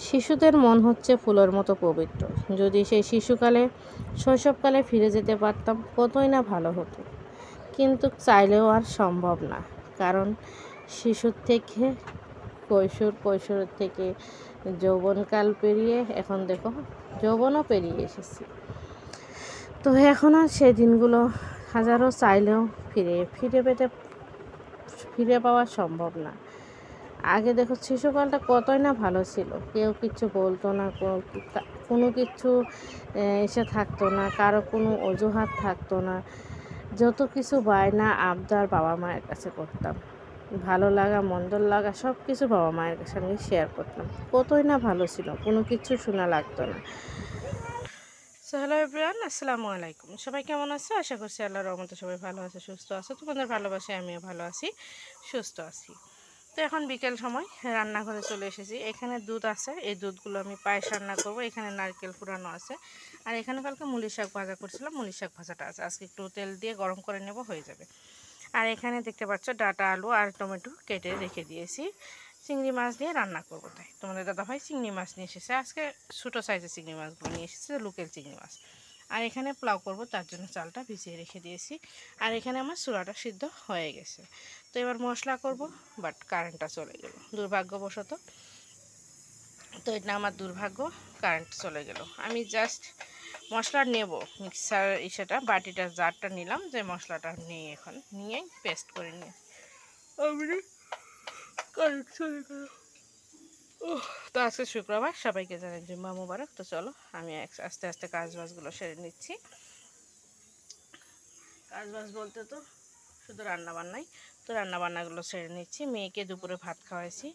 শিশুদের মন হচ্ছে ফুলের মতো পবিত্র। যদি সেই শিশুকালে শৈশবকালে ফিরে যেতে পারতাম কতই না ভালো হতো। কিন্তু চাইলেও আর সম্ভব না। কারণ শিশুর থেকে কৈশোর, কৈশোর থেকে যৌবনকাল পেরিয়ে এখন দেখো যৌবনও পেরিয়ে এসেছি। তো এখন আর সেই দিনগুলো হাজারো চাইলেও ফিরে পাওয়া সম্ভব না। আগে দেখো শিশুকালটা কতই না ভালো ছিল, কেউ কিচ্ছু বলতো না, কোনো কিছু এসে থাকতো না, কারো কোনো অজুহাত থাকতো না। যত কিছু বায়না আবদার বাবা মায়ের কাছে করতাম, ভালো লাগা মন্দ লাগা সব কিছু বাবা মায়ের সঙ্গে শেয়ার করতাম। কতই না ভালো ছিল, কোনো কিছু শোনা লাগতো না। সো হ্যালো এভরিওয়ান, আসসালামু আলাইকুম। সবাই কেমন আছো? আশা করছি আল্লাহর রহমতে সবাই ভালো আছে, সুস্থ আছো। তোমাদের ভালোবাসায় আমিও ভালো আছি, সুস্থ আছি। তো এখন বিকেল সময় রান্নাঘরে চলে এসেছি। এখানে দুধ আছে, এই দুধগুলো আমি পায়েস রান্না করব। এখানে নারকেল ফুরানো আছে, আর এখানে কালকে মুলি শাক ভাজা করছিলাম, মুলি শাক ভাজাটা আছে। আজকে একটু তেল দিয়ে গরম করে নেব, হয়ে যাবে। আর এখানে দেখতে পাচ্ছ ডাটা, আলু আর টমেটো কেটে রেখে দিয়েছি। চিংড়ি মাছ দিয়ে রান্না করবো, তাই তোমাদের দাদাভাই চিংড়ি মাছ নিয়ে এসেছে। আজকে ছোটো সাইজের চিংড়ি মাছগুলো নিয়ে এসেছে, লোকাল চিংড়ি মাছ। আর এখানে পোলাও করব, তার জন্য চালটা ভিজিয়ে রেখে দিয়েছি। আর এখানে আমার চুলাটা সিদ্ধ হয়ে গেছে। তো এবার মশলা করব, বাট কারেন্টটা চলে গেল দুর্ভাগ্যবশত। তো এটা আমার দুর্ভাগ্য, কারেন্ট চলে গেল। আমি জাস্ট মশলা নেব, মিক্সার সেটা বাটিটা জারটা নিলাম, যে মশলাটা নিয়ে এখন নিয়ে পেস্ট করে নিয়ে কারেন্ট চলে গেল। তো আজকে শুক্রবার, সবাইকে জানাই জুম্মা মুবারক। তো চলো আমি আস্তে আস্তে কাজবাজগুলো সেরে নিচ্ছি। কাজবাজ বলতে তো শুধু রান্নাবান্নাই। তো রান্নাবান্নাগুলো সেরে নিচ্ছি। মেয়েকে দুপুরে ভাত খাওয়াইছি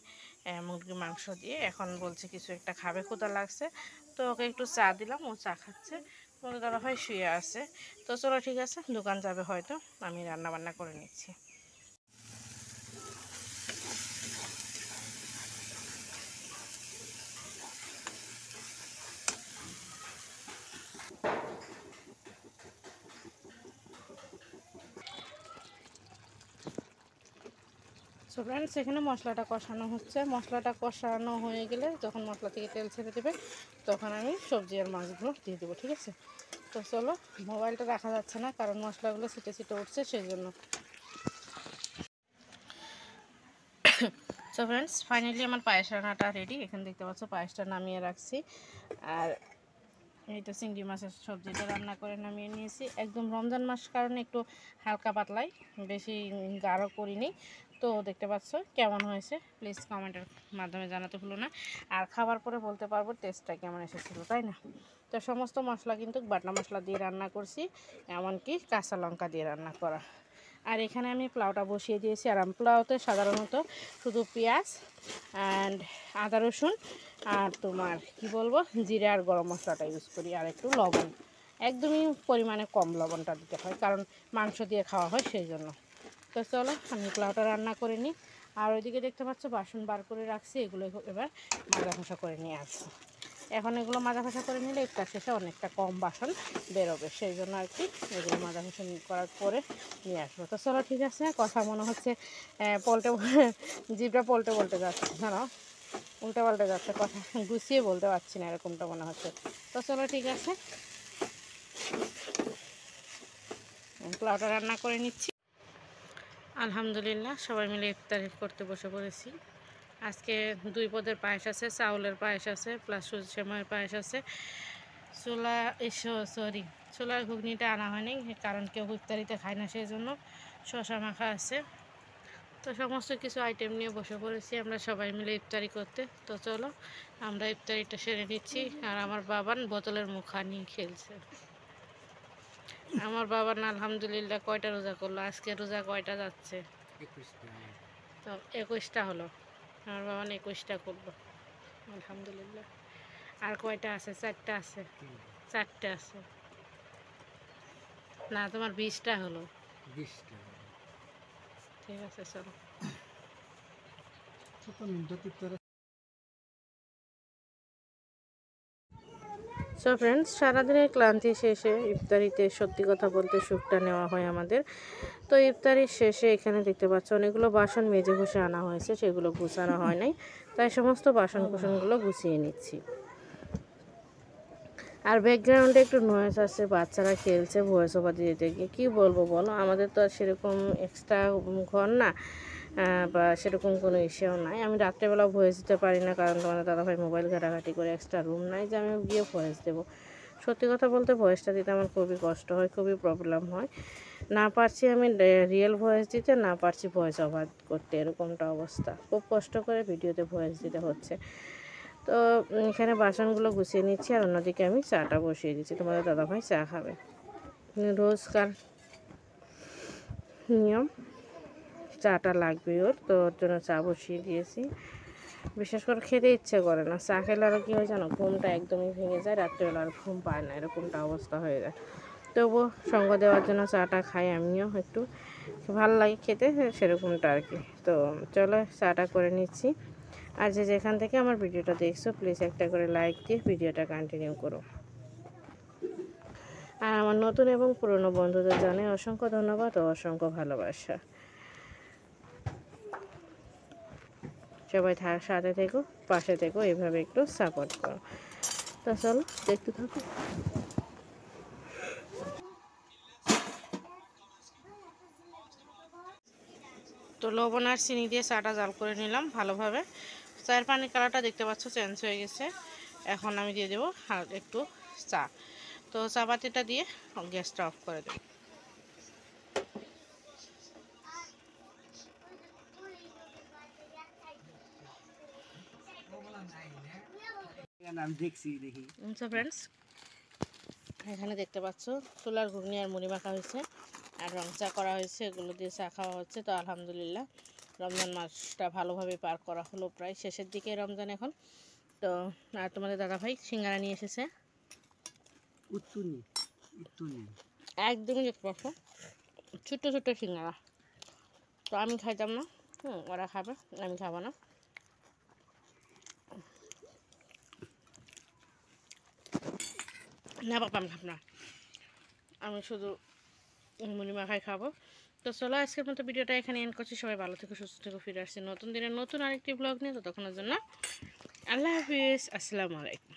মুরগির মাংস দিয়ে। এখন বলছে কিছু একটা খাবে, ক্ষুধা লাগছে। তো ওকে একটু চা দিলাম, ও চা খাচ্ছে। তোমাদের দাদাভাই শুয়ে আছে। তো চলো ঠিক আছে, দোকান যাবে হয়তো, আমি রান্নাবান্না করে নিচ্ছি। সো ফ্রেন্ডস, এখানে মশলাটা কষানো হচ্ছে। মশলাটা কষানো হয়ে গেলে যখন মশলা থেকে তেল ছেড়ে দেবে, তখন আমি সবজি আর মাছগুলো দিয়ে দেবো, ঠিক আছে? তো চলো, মোবাইলটা রাখা যাচ্ছে না কারণ মশলাগুলো ছিটে ছিটে উঠছে, সেই জন্য। সো ফ্রেন্ডস, ফাইনালি আমার পায়েস রান্নাটা রেডি। এখানে দেখতে পাচ্ছ পায়েসটা নামিয়ে রাখছি। আর এই তো চিংড়ি মাছের সবজিটা রান্না করে নামিয়ে নিয়েছি। একদম রমজান মাস কারণে একটু হালকা পাতলাই, বেশি গাঢ় করিনি। তো দেখতে পাচ্ছ কেমন হয়েছে, প্লিজ কমেন্টের মাধ্যমে জানাতে ভুলো না। আর খাবার পরে বলতে পারবো টেস্টটা কেমন এসেছিলো, তাই না? তো সমস্ত মশলা কিন্তু বাটনা মশলা দিয়ে রান্না করছি, এমনকি কাঁচা লঙ্কা দিয়ে রান্না করা। আর এখানে আমি পোলাওটা বসিয়ে দিয়েছি। আর পোলাওতে সাধারণত শুধু পেঁয়াজ অ্যান্ড আদা রসুন আর তোমার কি বলবো জিরা আর গরম মশলাটা ইউজ করি, আর একটু লবণ, একদমই পরিমাণে কম লবণটা দিতে হয়, কারণ মাংস দিয়ে খাওয়া হয় সেই জন্য। তো চলো আমি পোলাওটা রান্না করে নিই। আর ওইদিকে দেখতে পাচ্ছ বাসন বার করে রাখছি, এগুলো এবার মাজা ঘষা করে নিয়ে আসবো। এখন এগুলো মাজা ঘষা করে নিলে একটা শেষে অনেকটা কম বাসন বেরোবে, সেই জন্য আর কি এগুলো মাজা ঘষা করার পরে নিয়ে আসবো। তো চলো ঠিক আছে, কথা মনে হচ্ছে পল্টে জিভটা পল্টে যাচ্ছে, জানো, উল্টে পাল্টে যাচ্ছে, কথা গুছিয়ে বলতে পারছি না, এরকমটা মনে হচ্ছে। তো চলো ঠিক আছে, পোলাওটা রান্না করে নিচ্ছি। আলহামদুলিল্লাহ, সবাই মিলে ইফতারি করতে বসে পড়েছি। আজকে দুই পদের পায়েস আছে, চাউলের পায়েস আছে, প্লাস সুজি সেমাইয়ের পায়েস আছে। ছোলার ঘুগনিটা আনা হয়নি, কারণ কেউ ইফতারিতে খায় না, সেই জন্য শশা মাখা আছে। তো সমস্ত কিছু আইটেম নিয়ে বসে পড়েছি আমরা সবাই মিলে ইফতারি করতে। তো চলো আমরা ইফতারিটা সেরে নিচ্ছি। আর আমার বাবান বোতলের মুখা নিয়ে খেলছে। আমার বাবান আলহামদুলিল্লাহ কয়টা রোজা করলো, আজকে রোজা কয়টা যাচ্ছে? 21টা। তো 21টা হলো, আমার বাবান 21টা করলো আলহামদুলিল্লাহ। আর কয়টা আছে? 4টা আছে, 4টা আছে না, তোমার 20টা হলো। 20টা, ঠিক আছে চলো। সো ফ্রেন্ডস, সারাদিনের ক্লান্তি শেষে ইফতারিতে সত্যি কথা বলতে সুখটা নেওয়া হয় আমাদের। তো ইফতারির শেষে এখানে দেখতে পাচ্ছ অনেকগুলো বাসন মেজে ঘষে আনা হয়েছে, সেগুলো গুছানো হয় নাই, তাই সমস্ত বাসন কুসনগুলো গুছিয়ে নিচ্ছি। আর ব্যাকগ্রাউন্ডে একটু নয়েজ আসছে, বাচ্চারা খেলছে ভয়েস ওভার দিতে গিয়ে। কী বলবো বলো, আমাদের তো আর সেরকম এক্সট্রা ঘর না, বা সেরকম কোনো ইসেও নাই। আমি রাত্রেবেলা ভয়েস দিতে পারি না, কারণ তোমাদের দাদাভাই মোবাইল ঘাটাঘাটি করে এক্সট্রা রুম নাই যে আমি গিয়ে ভয়েস দেবো। সত্যি কথা বলতে ভয়েসটা দিতে আমার খুবই কষ্ট হয়, খুবই প্রবলেম হয়। না পারছি আমি রিয়েল ভয়েস দিতে, না পারছি ভয়েস ওভার করতে, এরকমটা অবস্থা। খুব কষ্ট করে ভিডিওতে ভয়েস দিতে হচ্ছে। তো এখানে বাসনগুলো গুছিয়ে নিচ্ছি, আর অন্যদিকে আমি চাটা বসিয়ে দিচ্ছি। তোমাদের দাদাভাই চা খাবে, রোজকার নিয়ম, চাটা লাগবে ওর, তো ওর জন্য চা বসিয়ে দিয়েছি। বিশেষ করে খেতে ইচ্ছে করে না, চা খেলে আরও কী হয় জানো, ঘুমটা একদমই ভেঙে যায়, রাত্রেবেলা আর ঘুম পায় না, এরকমটা অবস্থা হয়ে যায়। তবুও সঙ্গ দেওয়ার জন্য চাটা খাই আমিও, একটু ভালো লাগে খেতে, সেরকমটা আর কি। তো চলো চাটা করে নিচ্ছি। আর যে যেখান থেকে আমার ভিডিওটা দেখছো, প্লিজ একটা করে লাইক দিয়ে ভিডিওটা কন্টিনিউ করো। আর আমার নতুন এবং পুরনো বন্ধুদের জানাই অসংখ্য ধন্যবাদ ও অসংখ্য ভালোবাসা। সবাই সাথে থেকো, পাশে থেকো, এভাবে একটু সাপোর্ট করো। তো চলো দেখতে থাকো। তো লবণ আর চিনি দিয়ে চাটা জাল করে নিলাম ভালোভাবে। চায়ের পানির কালারটা দেখতে পাচ্ছ চেঞ্জ হয়ে গেছে। এখন আমি দিয়ে দেবো আর একটু চা। তো চা পাতিটা দিয়ে গ্যাসটা অফ করে দেবো। ফ্রেন্ডস, এখানে দেখতে পাচ্ছ চুলার ঘুগনি আর মুড়ি মাখা হয়েছে, আর রং চা করা হয়েছে, এগুলো দিয়ে চা খাওয়া হচ্ছে। তো আলহামদুলিল্লাহ রমজান মাসটা ভালোভাবে পার করা হলো, প্রায় শেষের দিকে রমজান এখন। তো আর তোমাদের দাদাভাই সিঙ্গারা নিয়ে এসেছে, একদমই দেখতে পাচ্ছ ছোট্ট ছোট্ট সিঙ্গারা। তো আমি খাইতাম না, ওরা খাবে, আমি খাবো না। না বাবা, আমি খাব না, আমি শুধু মুড়ি মাখাই খাবো। তো চলো আজকের মতো ভিডিওটা এখানে এন্ড করছি। সবাই ভালো থেকো, সুস্থ থেকো, ফিরে আসছি নতুন দিনের নতুন আরেকটি ব্লগ নিয়ে। ততক্ষণের জন্য আল্লাহ হাফিজ, আসসালামু আলাইকুম।